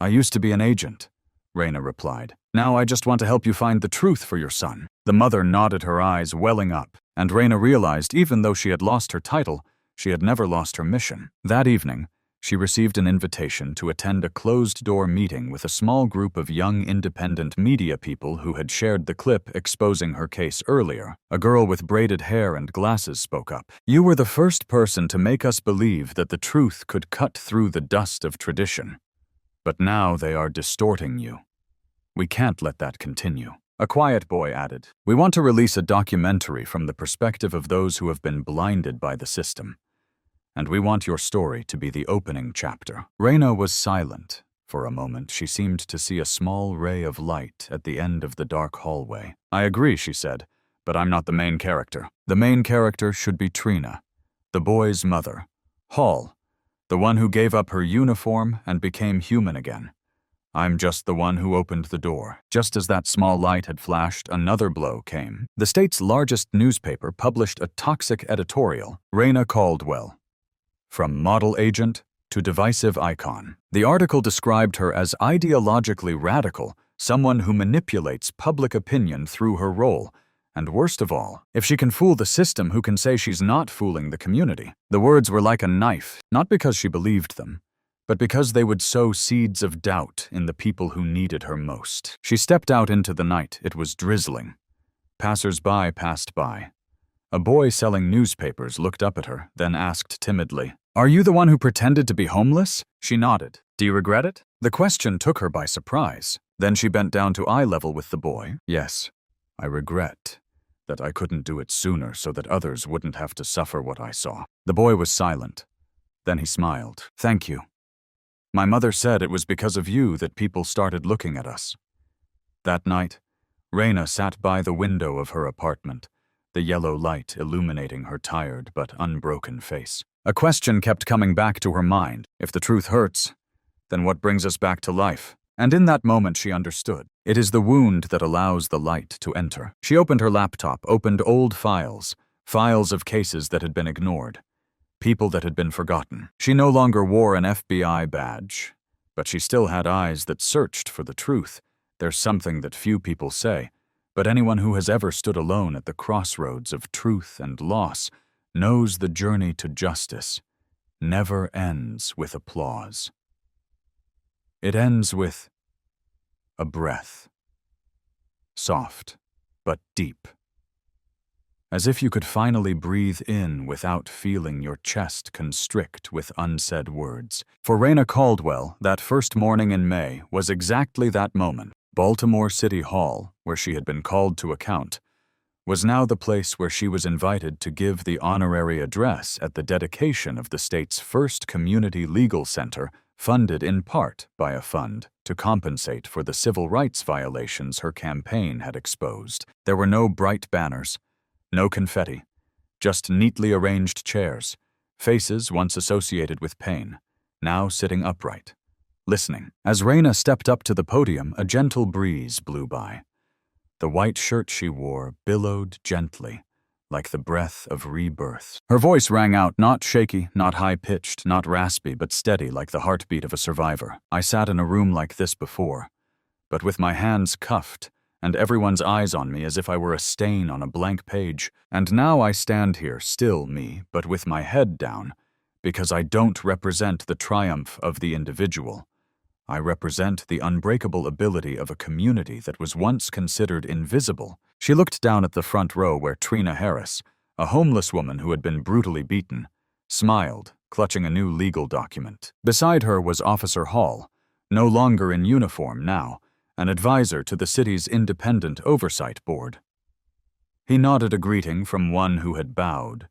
I used to be an agent, Raina replied. Now I just want to help you find the truth for your son. The mother nodded, her eyes welling up, and Raina realized even though she had lost her title, she had never lost her mission. That evening, she received an invitation to attend a closed-door meeting with a small group of young independent media people who had shared the clip exposing her case earlier. A girl with braided hair and glasses spoke up. You were the first person to make us believe that the truth could cut through the dust of tradition. But now they are distorting you. We can't let that continue. A quiet boy added, We want to release a documentary from the perspective of those who have been blinded by the system. And we want your story to be the opening chapter. Raina was silent. For a moment, she seemed to see a small ray of light at the end of the dark hallway. I agree, she said, but I'm not the main character. The main character should be Trina, the boy's mother. Hall, the one who gave up her uniform and became human again. I'm just the one who opened the door. Just as that small light had flashed, another blow came. The state's largest newspaper published a toxic editorial, Raina Caldwell. From model agent to divisive icon. The article described her as ideologically radical, someone who manipulates public opinion through her role, and worst of all, if she can fool the system, who can say she's not fooling the community? The words were like a knife, not because she believed them, but because they would sow seeds of doubt in the people who needed her most. She stepped out into the night. It was drizzling. Passers-by passed by. A boy selling newspapers looked up at her, then asked timidly, Are you the one who pretended to be homeless? She nodded. Do you regret it? The question took her by surprise. Then she bent down to eye level with the boy. Yes, I regret that I couldn't do it sooner so that others wouldn't have to suffer what I saw. The boy was silent. Then he smiled. Thank you. My mother said it was because of you that people started looking at us. That night, Raina sat by the window of her apartment, the yellow light illuminating her tired but unbroken face. A question kept coming back to her mind. If the truth hurts, then what brings us back to life? And in that moment she understood. It is the wound that allows the light to enter. She opened her laptop, opened old files of cases that had been ignored, people that had been forgotten. She no longer wore an FBI badge, but she still had eyes that searched for the truth. There's something that few people say, but anyone who has ever stood alone at the crossroads of truth and loss knows the journey to justice never ends with applause. It ends with a breath, soft but deep, as if you could finally breathe in without feeling your chest constrict with unsaid words. For Raina Caldwell, that first morning in May was exactly that moment. Baltimore City Hall, where she had been called to account, was now the place where she was invited to give the honorary address at the dedication of the state's first community legal center, funded in part by a fund to compensate for the civil rights violations her campaign had exposed. There were no bright banners, no confetti, just neatly arranged chairs, faces once associated with pain, now sitting upright, listening. As Raina stepped up to the podium, a gentle breeze blew by. The white shirt she wore billowed gently, like the breath of rebirth. Her voice rang out, not shaky, not high-pitched, not raspy, but steady like the heartbeat of a survivor. I sat in a room like this before, but with my hands cuffed and everyone's eyes on me as if I were a stain on a blank page. And now I stand here, still me, but with my head down, because I don't represent the triumph of the individual. I represent the unbreakable ability of a community that was once considered invisible. She looked down at the front row where Trina Harris, a homeless woman who had been brutally beaten, smiled, clutching a new legal document. Beside her was Officer Hall, no longer in uniform now, an advisor to the city's independent oversight board. He nodded a greeting from one who had bowed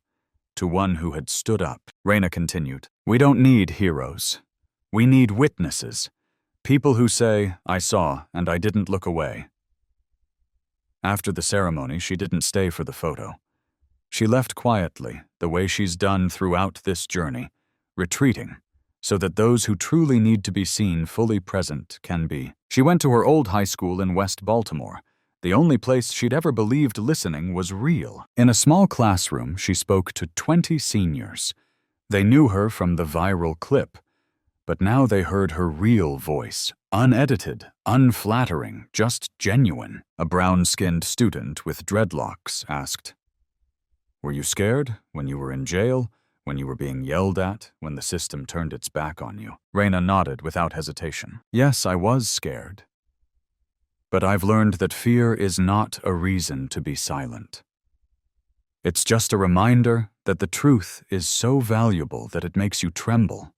to one who had stood up. Raina continued, We don't need heroes. We need witnesses. People who say, I saw and I didn't look away. After the ceremony, she didn't stay for the photo. She left quietly, the way she's done throughout this journey, retreating, so that those who truly need to be seen fully present can be. She went to her old high school in West Baltimore, The only place she'd ever believed listening was real. In a small classroom, she spoke to 20 seniors. They knew her from the viral clip, but now they heard her real voice, unedited, unflattering, just genuine. A brown-skinned student with dreadlocks asked, "Were you scared when you were in jail, when you were being yelled at, when the system turned its back on you?" Raina nodded without hesitation. "Yes, I was scared. But I've learned that fear is not a reason to be silent. It's just a reminder that the truth is so valuable that it makes you tremble."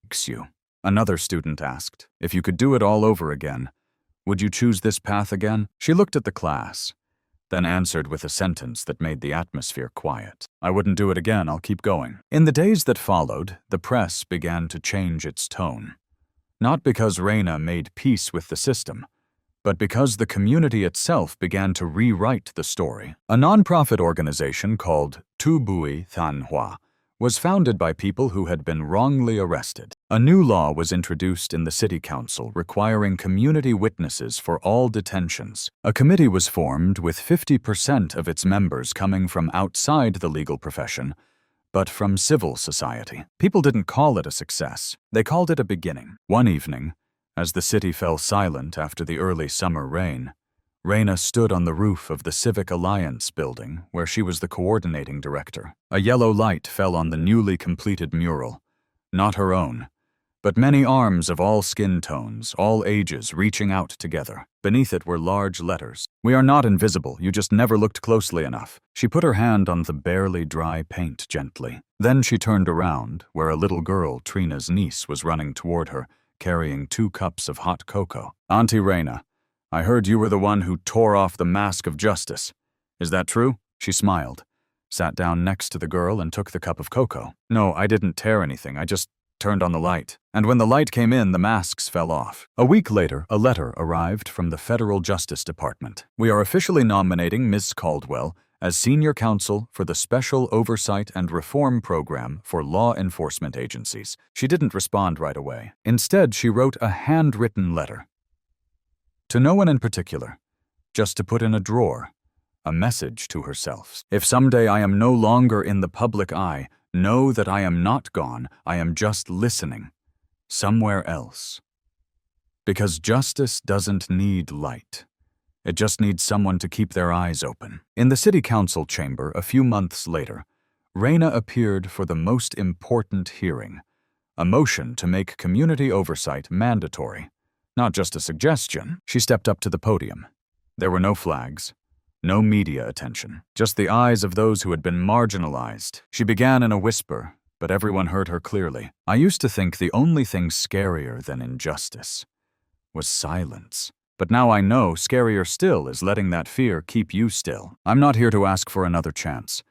Another student asked, "If you could do it all over again, would you choose this path again?" She looked at the class, then answered with a sentence that made the atmosphere quiet. "I wouldn't do it again, I'll keep going." In the days that followed, the press began to change its tone. Not because Raina made peace with the system, but because the community itself began to rewrite the story. A nonprofit organization called Tu Bui Than Hua was founded by people who had been wrongly arrested. A new law was introduced in the city council requiring community witnesses for all detentions. A committee was formed with 50% of its members coming from outside the legal profession, but from civil society. People didn't call it a success. They called it a beginning. One evening, as the city fell silent after the early summer rain, Raina stood on the roof of the Civic Alliance building where she was the coordinating director. A yellow light fell on the newly completed mural, not her own, but many arms of all skin tones, all ages reaching out together. Beneath it were large letters. "We are not invisible, you just never looked closely enough." She put her hand on the barely dry paint gently. Then she turned around, where a little girl, Trina's niece, was running toward her, carrying 2 cups of hot cocoa. "Auntie Raina, I heard you were the one who tore off the mask of justice. Is that true?" She smiled, sat down next to the girl, and took the cup of cocoa. "No, I didn't tear anything, I just turned on the light. And when the light came in, the masks fell off." A week later, a letter arrived from the Federal Justice Department. "We are officially nominating Ms. Caldwell as Senior Counsel for the Special Oversight and Reform Program for Law Enforcement Agencies." She didn't respond right away. Instead, she wrote a handwritten letter. To no one in particular, just to put in a drawer, a message to herself. "If someday I am no longer in the public eye, know that I am not gone, I am just listening, somewhere else." Because justice doesn't need light. It just needs someone to keep their eyes open. In the city council chamber a few months later, Raina appeared for the most important hearing, a motion to make community oversight mandatory. Not just a suggestion. She stepped up to the podium. There were no flags, no media attention, just the eyes of those who had been marginalized. She began in a whisper, but everyone heard her clearly. "I used to think the only thing scarier than injustice was silence. But now I know scarier still is letting that fear keep you still. I'm not here to ask for another chance.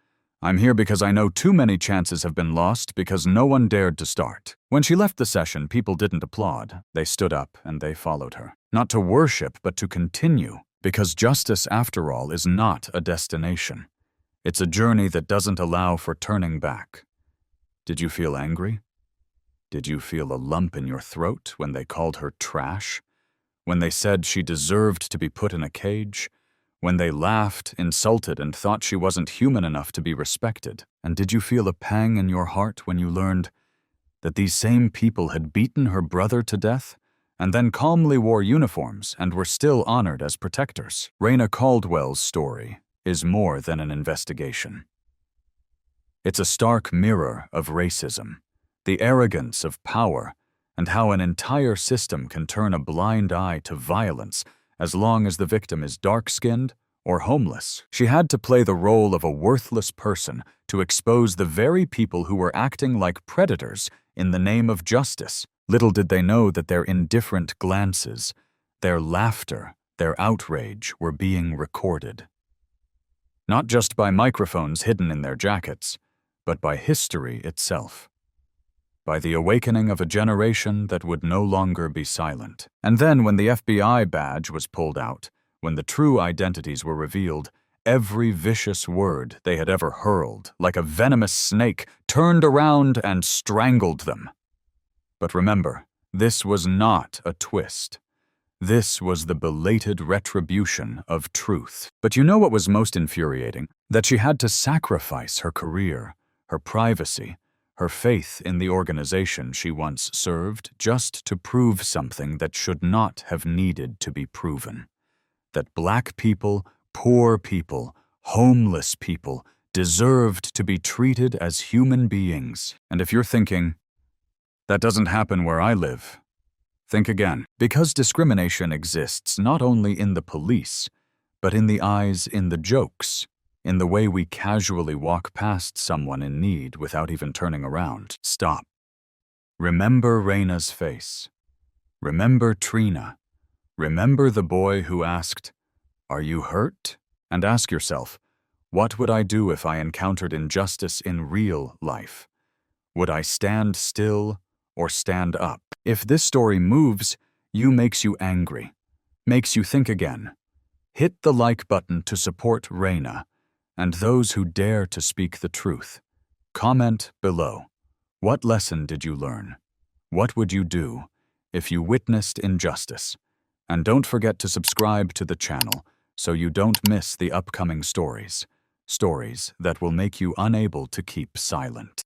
I'm here because I know too many chances have been lost because no one dared to start." When she left the session, people didn't applaud. They stood up and they followed her. Not to worship, but to continue. Because justice, after all, is not a destination. It's a journey that doesn't allow for turning back. Did you feel angry? Did you feel a lump in your throat when they called her trash? When they said she deserved to be put in a cage? When they laughed, insulted, and thought she wasn't human enough to be respected? And did you feel a pang in your heart when you learned that these same people had beaten her brother to death, and then calmly wore uniforms and were still honored as protectors? Raina Caldwell's story is more than an investigation. It's a stark mirror of racism, the arrogance of power, and how an entire system can turn a blind eye to violence as long as the victim is dark-skinned or homeless. She had to play the role of a worthless person to expose the very people who were acting like predators in the name of justice. Little did they know that their indifferent glances, their laughter, their outrage were being recorded. Not just by microphones hidden in their jackets, but by history itself. By the awakening of a generation that would no longer be silent. And then when the FBI badge was pulled out, when the true identities were revealed, every vicious word they had ever hurled, like a venomous snake, turned around and strangled them. But remember, this was not a twist. This was the belated retribution of truth. But you know what was most infuriating? That she had to sacrifice her career, her privacy, her faith in the organization she once served just to prove something that should not have needed to be proven. That black people, poor people, homeless people deserved to be treated as human beings. And if you're thinking, that doesn't happen where I live, think again. Because discrimination exists not only in the police, but in the eyes in the jokes, in the way we casually walk past someone in need without even turning around. Stop. Remember Raina's face. Remember Trina. Remember the boy who asked, "Are you hurt?" And ask yourself, what would I do if I encountered injustice in real life? Would I stand still or stand up? If this story moves you, makes you angry, makes you think again, hit the like button to support Raina and those who dare to speak the truth. Comment below. What lesson did you learn? What would you do if you witnessed injustice? And don't forget to subscribe to the channel so you don't miss the upcoming stories that will make you unable to keep silent.